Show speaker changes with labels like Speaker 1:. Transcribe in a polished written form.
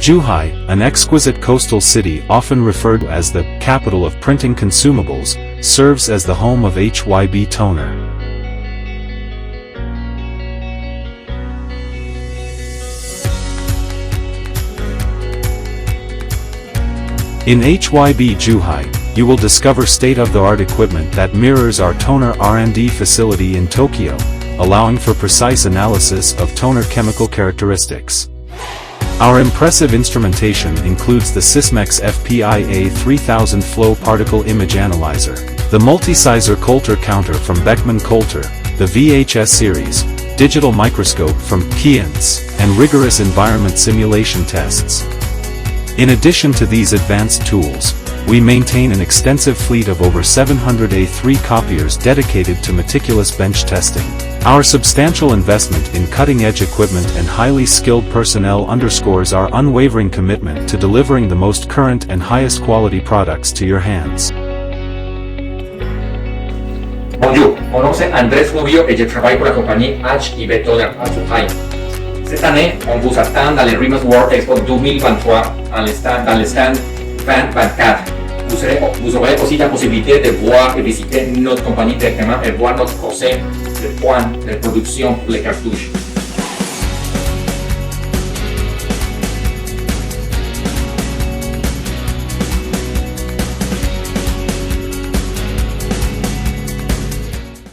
Speaker 1: Zhuhai, an exquisite coastal city often referred to as the capital of printing consumables, serves as the home of HYB toner. In HYB Zhuhai, you will discover state-of-the-art equipment that mirrors our toner R&D facility in Tokyo, allowing for precise analysis of toner chemical characteristics. Our impressive instrumentation includes the Sysmex FPIA 3000 flow particle image analyzer, the multi-sizer Coulter counter from Beckman Coulter, the VHS series, digital microscope from Keyence, and rigorous environment simulation tests. In addition to these advanced tools, we maintain an extensive fleet of over 700 A3 copiers dedicated to meticulous bench testing. Our substantial investment in cutting-edge equipment and highly skilled personnel underscores our unwavering commitment to delivering the most current and highest quality products to your hands.
Speaker 2: Bonjour, mon nom c'est Andrés Rubio et je travaille pour la compagnie HYB Toner à Zhuhai. Cette année, on vous attend dans le RT World EXPO 2023 dans le stand 2024. Vous aurez aussi la possibilité de voir et visiter notre compagnie directement et voir notre procès de point de production pour les cartouches.